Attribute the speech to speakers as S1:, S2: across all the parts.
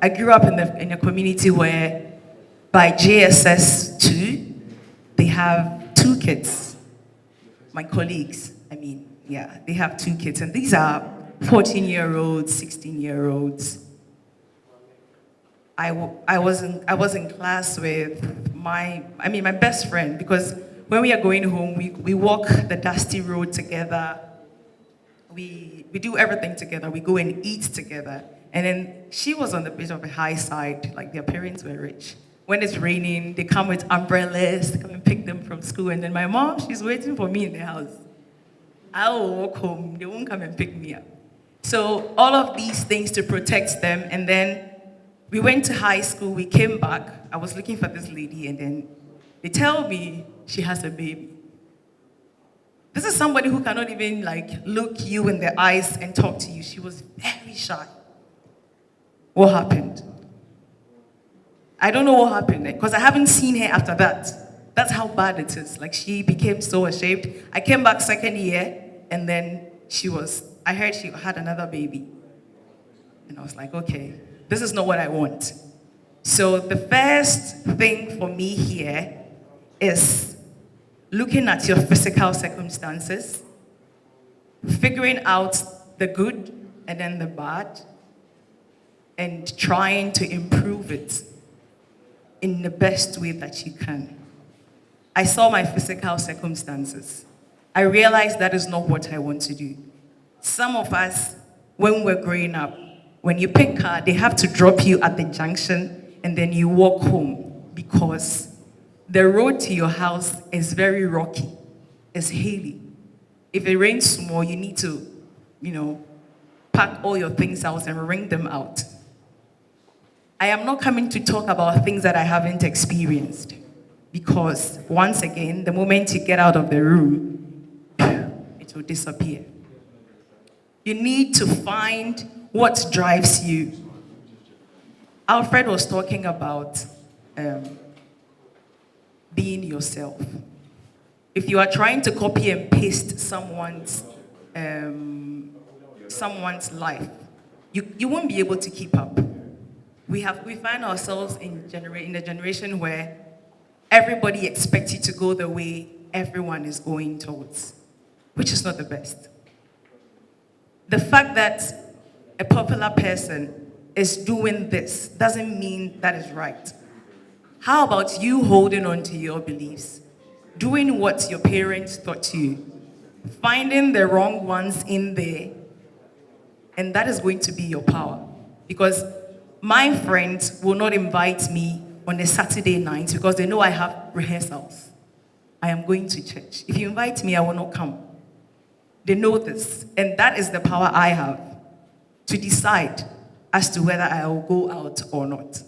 S1: I grew up in a community where by JSS 2, they have 2 kids. My colleagues, yeah, they have 2 kids. And these are 14-year-olds, 16-year-olds. I was in class with my best friend, because when we are going home, we walk the dusty road together. We do everything together. We go and eat together. And then she was on the bit of a high side, like their parents were rich. When it's raining, they come with umbrellas to come and pick them from school. And then my mom, she's waiting for me in the house. I'll walk home. They won't come and pick me up. So all of these things to protect them. And then we went to high school. We came back. I was looking for this lady, and then they tell me she has a baby. This is somebody who cannot even look you in the eyes and talk to you. She was very shy. What happened? I don't know what happened, because I haven't seen her after that. That's how bad it is. She became so ashamed. I came back second year, and then I heard she had another baby. And I was like, okay, this is not what I want. So the first thing for me here is looking at your physical circumstances, figuring out the good and then the bad, and trying to improve it in the best way that you can. I saw my physical circumstances. I realized that is not what I want to do. Some of us, when we're growing up, when you pick car, they have to drop you at the junction and then you walk home, because the road to your house is very rocky. It's hilly. If it rains small, you need to, pack all your things out and wring them out. I am not coming to talk about things that I haven't experienced, because once again, the moment you get out of the room, it will disappear. You need to find what drives you. Alfred was talking about being yourself. If you are trying to copy and paste someone's life, you won't be able to keep up. We find ourselves in a generation where everybody expects you to go the way everyone is going towards, which is not the best. The fact that a popular person is doing this doesn't mean that is right. How about you holding on to your beliefs, doing what your parents taught you, finding the wrong ones in there, and that is going to be your power. Because my friends will not invite me on a Saturday night because they know I have rehearsals. I am going to church. If you invite me, I will not come. They know this, and that is the power I have to decide as to whether I will go out or not.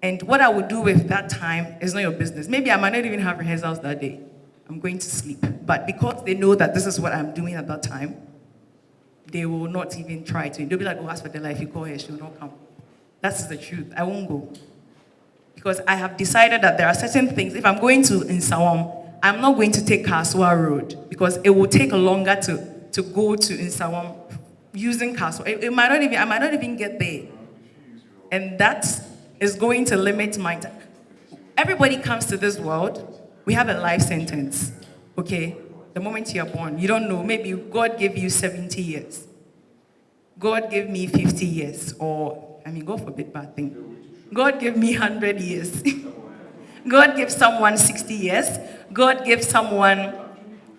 S1: And what I will do with that time is not your business. Maybe I might not even have rehearsals that day. I'm going to sleep. But because they know that this is what I'm doing at that time, they will not even try to. They'll be like, oh, as for Dela, if you call her, she will not come. That's the truth. I won't go. Because I have decided that there are certain things. If I'm going to Nsawam, I'm not going to take Kaswa Road, because it will take longer to go to Nsawam using Kaswa. I might not even get there. And that is going to limit my time. Everybody comes to this world, we have a life sentence, okay? The moment you're born, you don't know, maybe God gave you 70 years. God gave me 50 years, or, God forbid bad thing. God gave me 100 years. God gave someone 60 years. God gave someone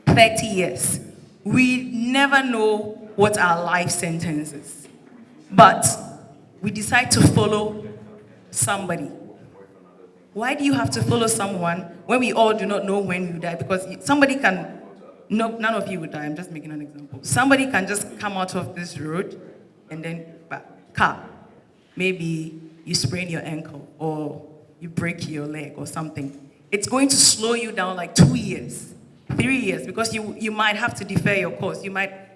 S1: 30 years. We never know what our life sentence is. But we decide to follow somebody. Why do you have to follow someone when we all do not know when you die? Because somebody can, no, none of you would die, I'm just making an example. Somebody can just come out of this road and then, car. Maybe you sprain your ankle or you break your leg or something. It's going to slow you down like 2 years, 3 years, because you might have to defer your course.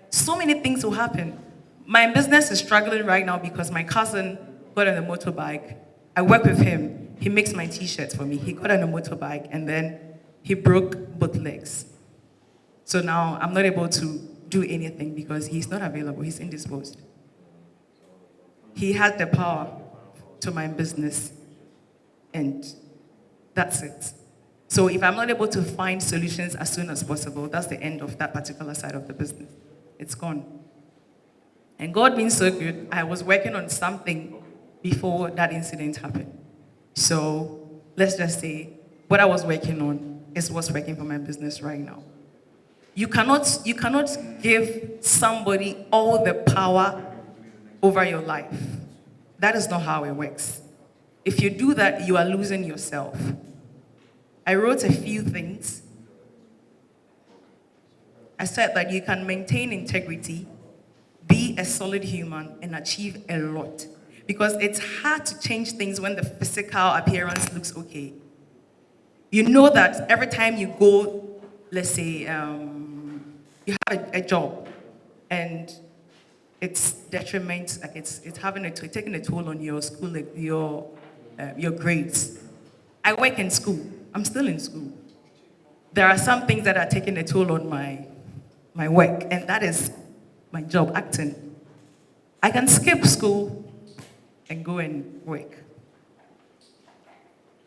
S1: So many things will happen. My business is struggling right now because my cousin got on a motorbike. I work with him. He makes my t-shirts for me. He got on a motorbike and then he broke both legs. So now I'm not able to do anything because he's not available. He's indisposed. He had the power to my business. And that's it. So if I'm not able to find solutions as soon as possible, that's the end of that particular side of the business. It's gone. And God being so good, I was working on something before that incident happened. So let's just say what I was working on is what's working for my business right now. You cannot give somebody all the power over your life. That is not how it works. If you do that, you are losing yourself. I wrote a few things. I said that you can maintain integrity, be a solid human, and achieve a lot. Because it's hard to change things when the physical appearance looks okay. You know that every time you go, let's say, you have a job, and it's detriment, like it's taking a toll on your school, like your grades. I work in school. I'm still in school. There are some things that are taking a toll on my work, and that is my job, acting. I can skip school and go and work.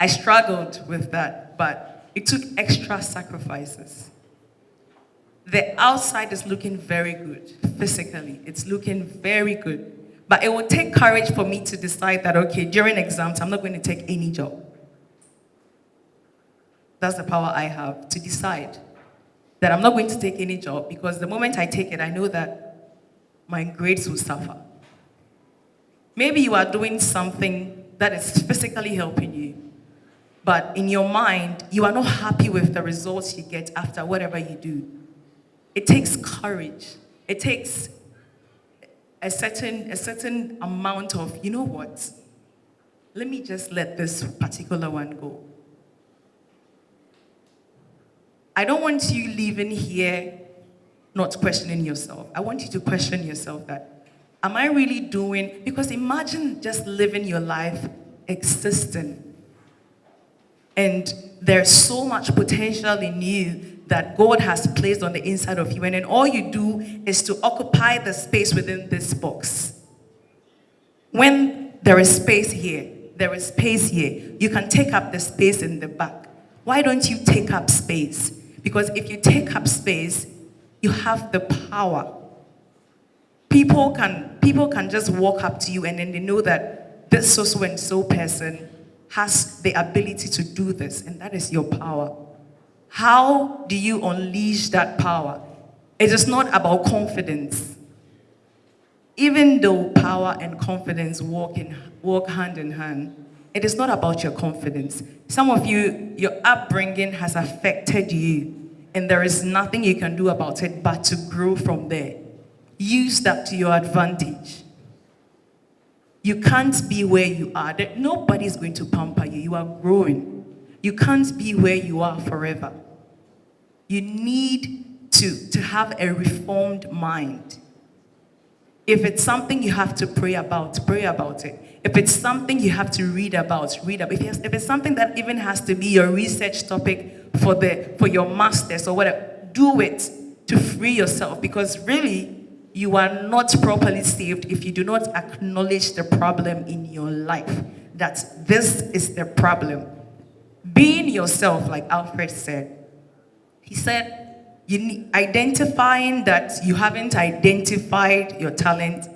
S1: I struggled with that, but it took extra sacrifices. The outside is looking very good, physically. It's looking very good. But it will take courage for me to decide that, okay, during exams, I'm not going to take any job. That's the power I have, to decide that I'm not going to take any job, because the moment I take it, I know that my grades will suffer. Maybe you are doing something that is physically helping you, but in your mind, you are not happy with the results you get after whatever you do. It takes courage. It takes a certain amount of, you know what? Let me just let this particular one go. I don't want you leaving here not questioning yourself. I want you to question yourself that, am I really doing, because imagine just living your life existing. And there's so much potential in you that God has placed on the inside of you. And then all you do is to occupy the space within this box. When there is space here, there is space here. You can take up the space in the back. Why don't you take up space? Because if you take up space, you have the power. People can just walk up to you and then they know that this so and so person has the ability to do this, and that is your power. How do you unleash that power? It is not about confidence. Even though power and confidence walk hand in hand, it is not about your confidence. Some of you, your upbringing has affected you, and there is nothing you can do about it but to grow from there. Use that to your advantage. You can't be where you are. Nobody is going to pamper you. You are growing. You can't be where you are forever. You need to have a reformed mind. If it's something you have to pray about it. If it's something you have to read about, read about. If it's something that even has to be your research topic for your masters or whatever, do it to free yourself, because really, you are not properly saved if you do not acknowledge the problem in your life. That this is the problem. Being yourself, like Alfred said. He said, identifying that you haven't identified your talent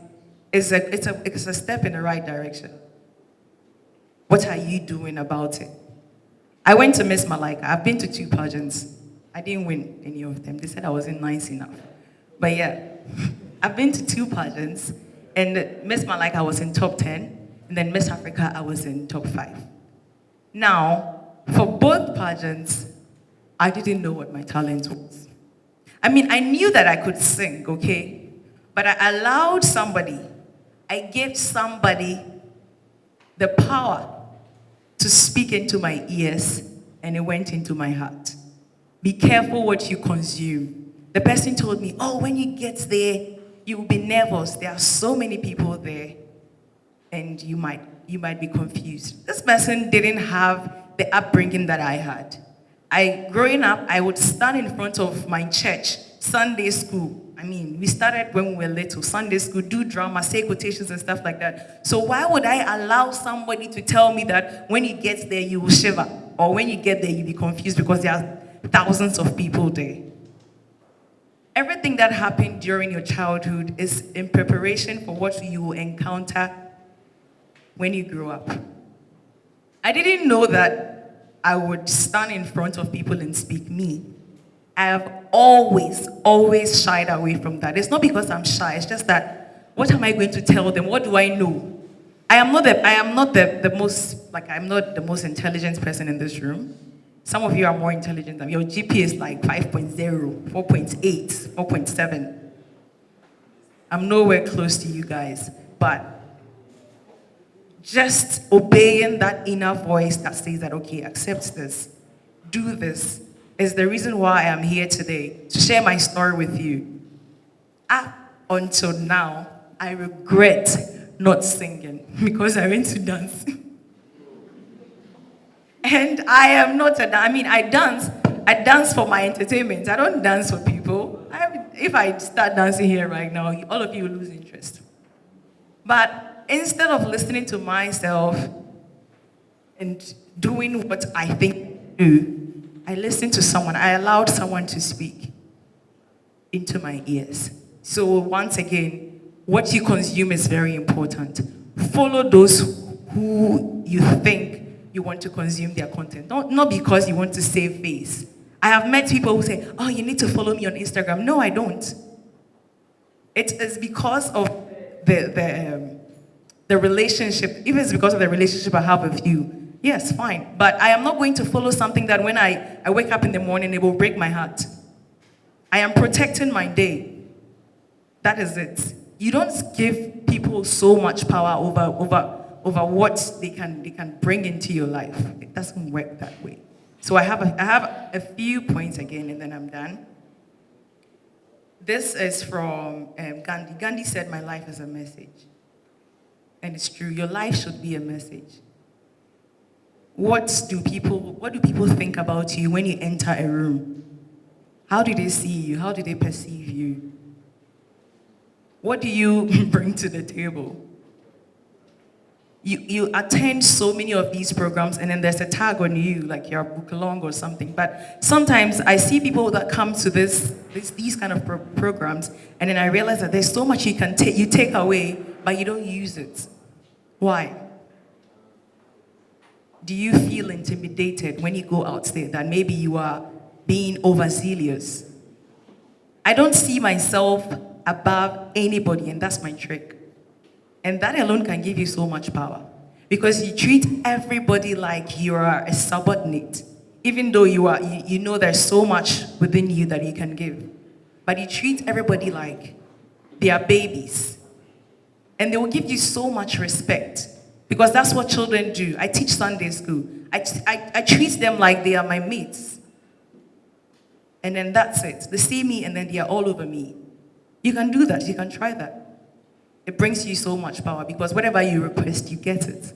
S1: is a step in the right direction. What are you doing about it? I went to Miss Malika. I've been to 2 pageants. I didn't win any of them. They said I wasn't nice enough. But yeah, I've been to 2 pageants, and Miss Malika was in top 10, and then Miss Africa, I was in top 5. Now, for both pageants, I didn't know what my talent was. I mean, I knew that I could sing, okay? But I gave somebody the power to speak into my ears, and it went into my heart. Be careful what you consume. The person told me, oh, when you get there, you will be nervous. There are so many people there, and you might be confused. This person didn't have the upbringing that I had. Growing up, I would stand in front of my church, Sunday school. I mean, we started when we were little, Sunday school, do drama, say quotations and stuff like that. So why would I allow somebody to tell me that when you get there, you will shiver? Or when you get there, you'll be confused because there are thousands of people there. Everything that happened during your childhood is in preparation for what you will encounter when you grow up. I didn't know that I would stand in front of people and speak. Me, I have always shied away from that. It's not because I'm shy, it's just that, what am I going to tell them? What do I know? I'm not the most intelligent person in this room. Some of you are more intelligent than me. Your GPA is like 5.0, 4.8, 4.7. I'm nowhere close to you guys, but just obeying that inner voice that says that, okay, accept this, do this, is the reason why I'm here today, to share my story with you. Up until now, I regret not singing because I went to dance. And I am not I dance for my entertainment. I don't dance for people. If I start dancing here right now, all of you will lose interest. But instead of listening to myself and doing what I think I do, I listened to someone. I allowed someone to speak into my ears. So once again, what you consume is very important. Follow those who you think you want to consume their content. Not because you want to save face. I have met people who say, oh, you need to follow me on Instagram. No, I don't. It is because of the relationship. If it's because of the relationship I have with you, yes, fine. But I am not going to follow something that when I wake up in the morning, it will break my heart. I am protecting my day. That is it. You don't give people so much power over what they can bring into your life. It doesn't work that way. So I have a few points again, and then I'm done. This is from Gandhi. Gandhi said, "My life is a message," and it's true. Your life should be a message. What do people think about you when you enter a room? How do they see you? How do they perceive you? What do you bring to the table? You attend so many of these programs, and then there's a tag on you, like you're book along or something. But sometimes I see people that come to these kind of programs, and then I realize that there's so much you take away, but you don't use it. Why? Do you feel intimidated when you go out there that maybe you are being overzealous? I don't see myself above anybody, and that's my trick. And that alone can give you so much power. Because you treat everybody like you are a subordinate. Even though you know there's so much within you that you can give. But you treat everybody like they are babies. And they will give you so much respect. Because that's what children do. I teach Sunday school. I treat them like they are my mates. And then that's it. They see me and then they are all over me. You can do that. You can try that. It brings you so much power because whatever you request, you get it.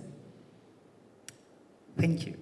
S1: Thank you.